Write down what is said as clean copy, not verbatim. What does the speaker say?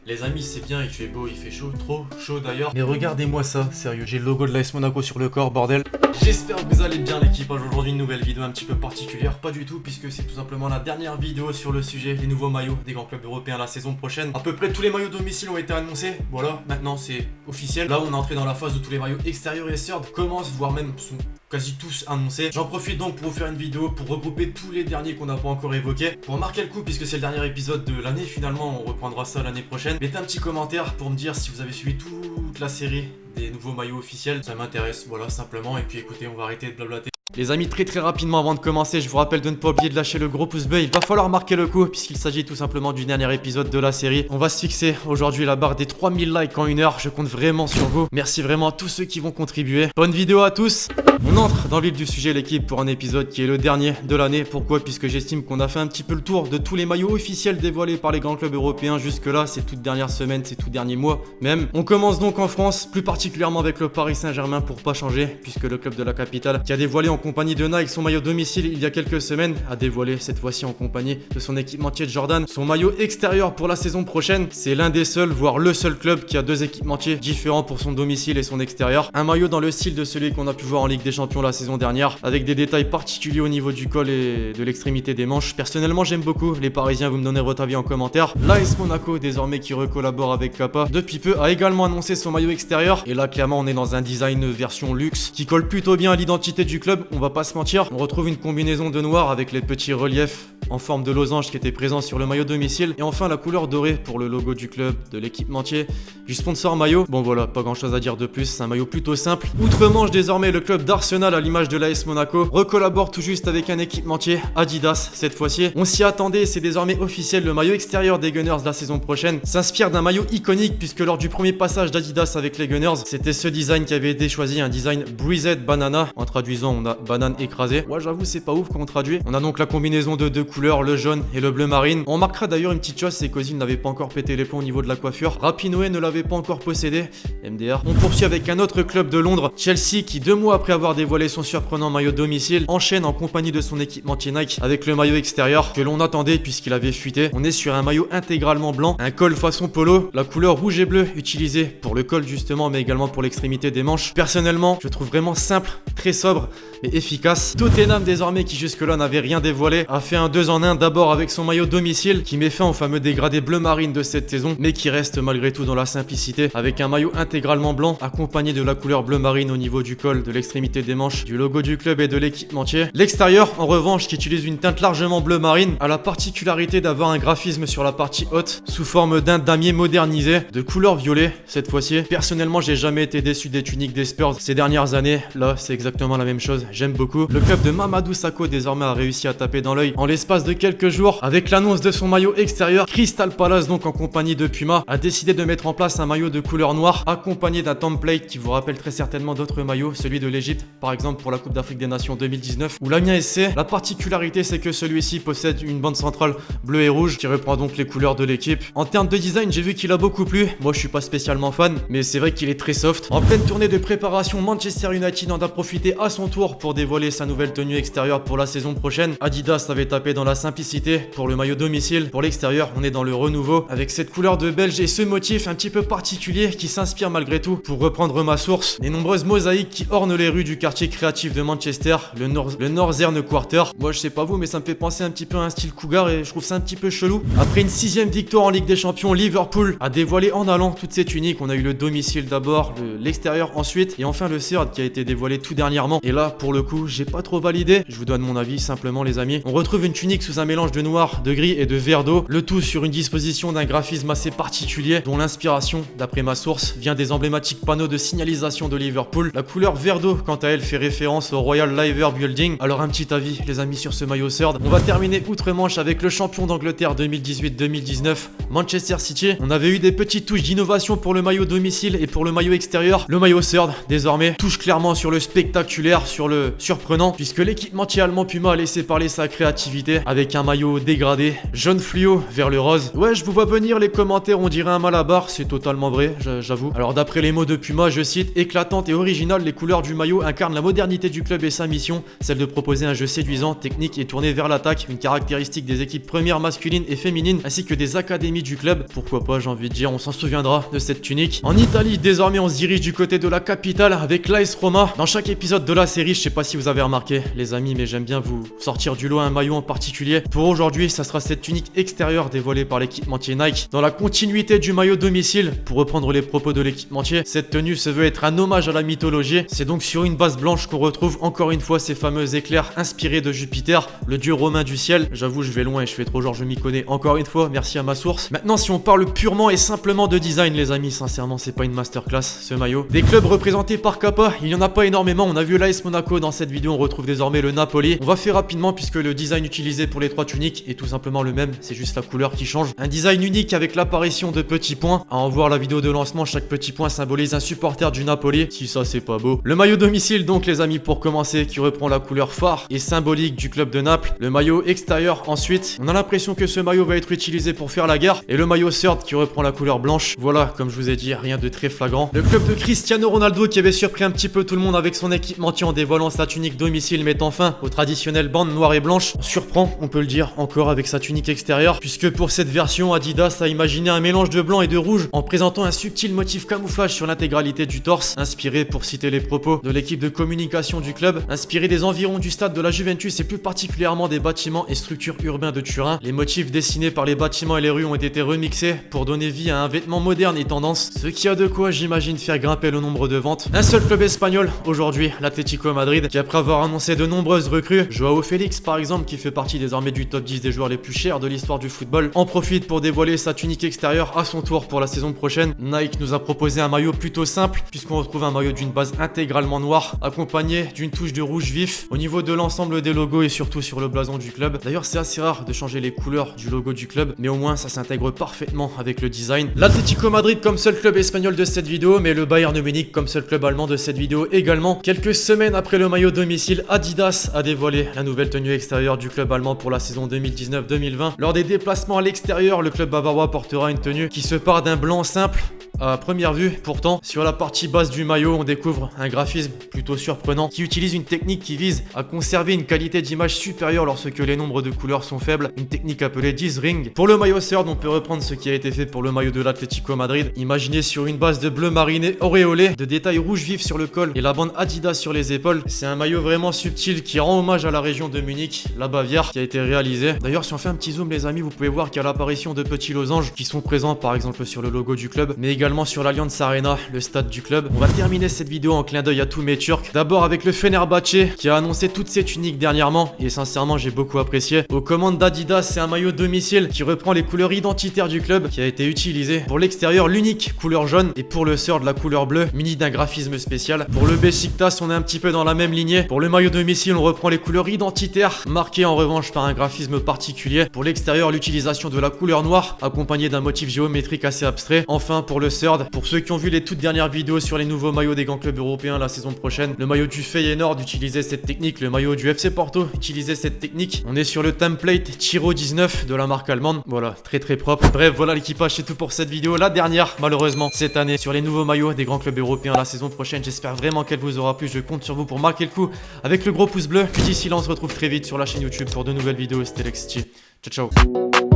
Les amis, c'est bien, il fait beau, il fait chaud, trop chaud d'ailleurs. Mais regardez-moi ça, sérieux, j'ai le logo de l'AS Monaco sur le corps, bordel. J'espère que vous allez bien l'équipage. Aujourd'hui une nouvelle vidéo un petit peu particulière, pas du tout puisque c'est tout simplement la dernière vidéo sur le sujet, les nouveaux maillots des grands clubs européens la saison prochaine. À peu près tous les maillots domicile ont été annoncés, voilà, maintenant c'est officiel. Là on est entré dans la phase où tous les maillots extérieurs et third commencent, voire même sont quasi tous annoncés. J'en profite donc pour vous faire une vidéo pour regrouper tous les derniers qu'on n'a pas encore évoqués, pour marquer le coup puisque c'est le dernier épisode de l'année. Finalement on reprendra ça l'année prochaine. Mettez un petit commentaire pour me dire si vous avez suivi toute la série des nouveaux maillots officiels, ça m'intéresse, voilà simplement. Et puis écoutez, on va arrêter de blablater. Les amis, très rapidement avant de commencer, je vous rappelle de ne pas oublier de lâcher le gros pouce bleu. Il va falloir marquer le coup puisqu'il s'agit tout simplement du dernier épisode de la série. On va se fixer aujourd'hui la barre des 3000 likes en une heure. Je compte vraiment sur vous. Merci vraiment à tous ceux qui vont contribuer. Bonne vidéo à tous. On entre dans le vif du sujet l'équipe pour un épisode qui est le dernier de l'année. Pourquoi? Puisque j'estime qu'on a fait un petit peu le tour de tous les maillots officiels dévoilés par les grands clubs européens jusque là, ces toutes dernières semaines, ces tout derniers mois même. On commence donc en France, plus particulièrement avec le Paris Saint-Germain pour pas changer, puisque le club de la capitale qui a dévoilé en compagnie de Nike son maillot domicile il y a quelques semaines a dévoilé cette fois-ci en compagnie de son équipementier Jordan son maillot extérieur pour la saison prochaine. C'est l'un des seuls, voire le seul club qui a deux équipementiers différents pour son domicile et son extérieur. Un maillot dans le style de celui qu'on a pu voir en Ligue des Champions la saison dernière, avec des détails particuliers au niveau du col et de l'extrémité des manches. Personnellement j'aime beaucoup. Les Parisiens, vous me donnez votre avis en commentaire. L'AS Monaco, désormais qui recollabore avec Kappa depuis peu, a également annoncé son maillot extérieur. Et là clairement on est dans un design version luxe qui colle plutôt bien à l'identité du club, on va pas se mentir. On retrouve une combinaison de noir avec les petits reliefs en forme de losange qui étaient présents sur le maillot domicile. Et enfin la couleur dorée pour le logo du club, de l'équipementier, du sponsor maillot. Bon voilà, pas grand chose à dire de plus, c'est un maillot plutôt simple. Outre-Manche, désormais le club d'Arsenal, à l'image de l'AS Monaco, recollabore tout juste avec un équipementier Adidas cette fois-ci. On s'y attendait, c'est désormais officiel, le maillot extérieur des Gunners la saison prochaine s'inspire d'un maillot iconique puisque lors du premier passage d'Adidas avec les Gunners, c'était ce design qui avait été choisi, un design Bruised Banana. En traduisant, on a banane écrasée. Ouais, j'avoue, c'est pas ouf quand on traduit. On a donc la combinaison de deux couleurs, le jaune et le bleu marine. On remarquera d'ailleurs une petite chose, c'est qu'Ozil n'avait pas encore pété les plombs au niveau de la coiffure. Rapinoe ne l'avait pas encore possédé. MDR. On poursuit avec un autre club de Londres, Chelsea, qui 2 mois après avoir dévoilé son surprenant maillot domicile, enchaîne en compagnie de son équipementier Nike avec le maillot extérieur que l'on attendait puisqu'il avait fuité. On est sur un maillot intégralement blanc, un col façon polo, la couleur rouge et bleu utilisée pour le col justement, mais également pour l'extrémité des manches. Personnellement, je trouve vraiment simple, très sobre mais efficace. Tottenham, désormais, qui jusque-là n'avait rien dévoilé, a fait un 2 en 1 d'abord avec son maillot domicile qui met fin au fameux dégradé bleu marine de cette saison, mais qui reste malgré tout dans la simplicité avec un maillot intégralement blanc accompagné de la couleur bleu marine au niveau du col, de l'extrémité des manches, du logo du club et de l'équipementier. L'extérieur, en revanche, qui utilise une teinte largement bleu marine, a la particularité d'avoir un graphisme sur la partie haute sous forme d'un damier modernisé de couleur violet cette fois-ci. Personnellement, j'ai jamais été déçu des tuniques des Spurs ces dernières années. Là, c'est exactement la même chose. J'aime beaucoup. Le club de Mamadou Sakho désormais a réussi à taper dans l'œil en l'espace de quelques jours avec l'annonce de son maillot extérieur. Crystal Palace, donc en compagnie de Puma, a décidé de mettre en place un maillot de couleur noire accompagné d'un template qui vous rappelle très certainement d'autres maillots, celui de l'Égypte par exemple pour la Coupe d'Afrique des Nations 2019 ou l'Amiens SC. La particularité, c'est que celui-ci possède une bande centrale bleue et rouge qui reprend donc les couleurs de l'équipe. En termes de design, j'ai vu qu'il a beaucoup plu. Moi, je suis pas spécialement fan, mais c'est vrai qu'il est très soft. En pleine tournée de préparation, Manchester United en a profité à son tour pour dévoiler sa nouvelle tenue extérieure pour la saison prochaine. Adidas avait tapé dans la simplicité pour le maillot domicile. Pour l'extérieur, on est dans le renouveau avec cette couleur de belge et ce motif un petit peu particulier qui s'inspire malgré tout, pour reprendre ma source, les nombreuses mosaïques qui ornent les rues du quartier créatif de Manchester, le Northern Quarter. Moi, je sais pas vous, mais ça me fait penser un petit peu à un style cougar et je trouve ça un petit peu chelou. Après une 6ème victoire en Ligue des Champions, Liverpool a dévoilé en allant toutes ses tuniques. On a eu le domicile d'abord, l'extérieur ensuite et enfin le third qui a été dévoilé tout dernièrement. Et là, pour le coup, j'ai pas trop validé. Je vous donne mon avis simplement, les amis. On retrouve une tunique sous un mélange de noir, de gris et de vert d'eau. Le tout sur une disposition d'un graphisme assez particulier dont l'inspiration, d'après ma source, vient des emblématiques panneaux de signalisation de Liverpool. La couleur vert d'eau, quant à elle, fait référence au Royal Liver Building. Alors un petit avis, les amis, sur ce maillot third. On va terminer outre-Manche avec le champion d'Angleterre 2018-2019, Manchester City. On avait eu des petites touches d'innovation pour le maillot domicile et pour le maillot extérieur. Le maillot third, désormais, touche clairement sur le spectaculaire, sur le surprenant, puisque l'équipementier allemand Puma a laissé parler sa créativité avec un maillot dégradé, jaune fluo vers le rose. Ouais, je vous vois venir les commentaires, on dirait un malabar, c'est totalement vrai, j'avoue. Alors d'après les mots de Puma, je cite, éclatante et originale, les couleurs du maillot incarnent la modernité du club et sa mission, celle de proposer un jeu séduisant, technique et tourné vers l'attaque, une caractéristique des équipes premières masculines et féminines, ainsi que des académies ennemi du club. Pourquoi pas, j'ai envie de dire, on s'en souviendra de cette tunique. En Italie, désormais, on se dirige du côté de la capitale avec l'AS Roma. Dans chaque épisode de la série, je sais pas si vous avez remarqué, les amis, mais j'aime bien vous sortir du lot un maillot en particulier. Pour aujourd'hui, ça sera cette tunique extérieure dévoilée par l'équipementier Nike. Dans la continuité du maillot domicile, pour reprendre les propos de l'équipementier, cette tenue se veut être un hommage à la mythologie. C'est donc sur une base blanche qu'on retrouve encore une fois ces fameux éclairs inspirés de Jupiter, le dieu romain du ciel. J'avoue, je vais loin et je fais trop genre je m'y connais. Encore une fois, merci à ma source. Maintenant, si on parle purement et simplement de design, les amis, sincèrement, c'est pas une masterclass ce maillot. Des clubs représentés par Kappa, il y en a pas énormément. On a vu l'AS Monaco dans cette vidéo, on retrouve désormais le Napoli. On va faire rapidement puisque le design utilisé pour les trois tuniques est tout simplement le même, c'est juste la couleur qui change. Un design unique avec l'apparition de petits points. À en voir la vidéo de lancement, chaque petit point symbolise un supporter du Napoli. Si ça c'est pas beau. Le maillot domicile donc les amis pour commencer qui reprend la couleur phare et symbolique du club de Naples. Le maillot extérieur ensuite. On a l'impression que ce maillot va être utilisé pour faire la guerre. Et le maillot third qui reprend la couleur blanche. Voilà, comme je vous ai dit, rien de très flagrant. Le club de Cristiano Ronaldo qui avait surpris un petit peu tout le monde avec son équipementier en dévoilant sa tunique domicile mettant fin aux traditionnelles bandes noires et blanches. On surprend, on peut le dire, encore avec sa tunique extérieure, puisque pour cette version, Adidas a imaginé un mélange de blanc et de rouge en présentant un subtil motif camouflage sur l'intégralité du torse, inspiré, pour citer les propos de l'équipe de communication du club, inspiré des environs du stade de la Juventus et plus particulièrement des bâtiments et structures urbains de Turin. Les motifs dessinés par les bâtiments et les rues ont été remixés pour donner vie à un vêtement moderne et tendance, ce qui a de quoi, j'imagine, faire grimper le nombre de ventes. Un seul club espagnol aujourd'hui, l'Atlético Madrid, qui après avoir annoncé de nombreuses recrues, Joao Félix par exemple, qui fait partie désormais du top 10 des joueurs les plus chers de l'histoire du football, en profite pour dévoiler sa tunique extérieure à son tour pour la saison prochaine. Nike nous a proposé un maillot plutôt simple, puisqu'on retrouve un maillot d'une base intégralement noire, accompagné d'une touche de rouge vif au niveau de l'ensemble des logos et surtout sur le blason du club. D'ailleurs, c'est assez rare de changer les couleurs du logo du club, mais au moins ça s'intègre parfaitement avec le design. L'Atlético Madrid comme seul club espagnol de cette vidéo, mais le Bayern Munich comme seul club allemand de cette vidéo également. Quelques semaines après le maillot domicile, Adidas a dévoilé la nouvelle tenue extérieure du club allemand pour la saison 2019-2020. Lors des déplacements à l'extérieur, le club bavarois portera une tenue qui se part d'un blanc simple. À première vue, pourtant, sur la partie basse du maillot, on découvre un graphisme plutôt surprenant qui utilise une technique qui vise à conserver une qualité d'image supérieure lorsque les nombres de couleurs sont faibles, une technique appelée Dithering. Pour le maillot third, on peut reprendre ce qui a été fait pour le maillot de l'Atlético Madrid, imaginé sur une base de bleu mariné auréolé, de détails rouge vif sur le col et la bande Adidas sur les épaules. C'est un maillot vraiment subtil qui rend hommage à la région de Munich, la Bavière, qui a été réalisé. D'ailleurs, si on fait un petit zoom les amis, vous pouvez voir qu'il y a l'apparition de petits losanges qui sont présents par exemple sur le logo du club, mais également sur l'Allianz Arena, le stade du club. On va terminer cette vidéo en clin d'œil à tous mes Turcs. D'abord avec le Fenerbahçe qui a annoncé toutes ses tuniques dernièrement et sincèrement j'ai beaucoup apprécié. Aux commandes d'Adidas, c'est un maillot domicile qui reprend les couleurs identitaires du club qui a été utilisé. Pour l'extérieur, l'unique couleur jaune et pour le third, la couleur bleue, muni d'un graphisme spécial. Pour le Beşiktaş, on est un petit peu dans la même lignée. Pour le maillot domicile, on reprend les couleurs identitaires, marquées en revanche par un graphisme particulier. Pour l'extérieur, l'utilisation de la couleur noire accompagnée d'un motif géométrique assez abstrait. Enfin, pour le third, pour ceux qui ont vu les toutes dernières vidéos sur les nouveaux maillots des grands clubs européens la saison prochaine, le maillot du Feyenoord utilisait cette technique, le maillot du FC Porto utilisait cette technique. On est sur le template Tiro 19 de la marque allemande. Voilà, très très propre. Bref, voilà l'équipage, c'est tout pour cette vidéo. La dernière, malheureusement, cette année, sur les nouveaux maillots des grands clubs européens la saison prochaine. J'espère vraiment qu'elle vous aura plu. Je compte sur vous pour marquer le coup avec le gros pouce bleu. Puis d'ici là, on se retrouve très vite sur la chaîne YouTube pour de nouvelles vidéos. C'était Lexty. Ciao, ciao.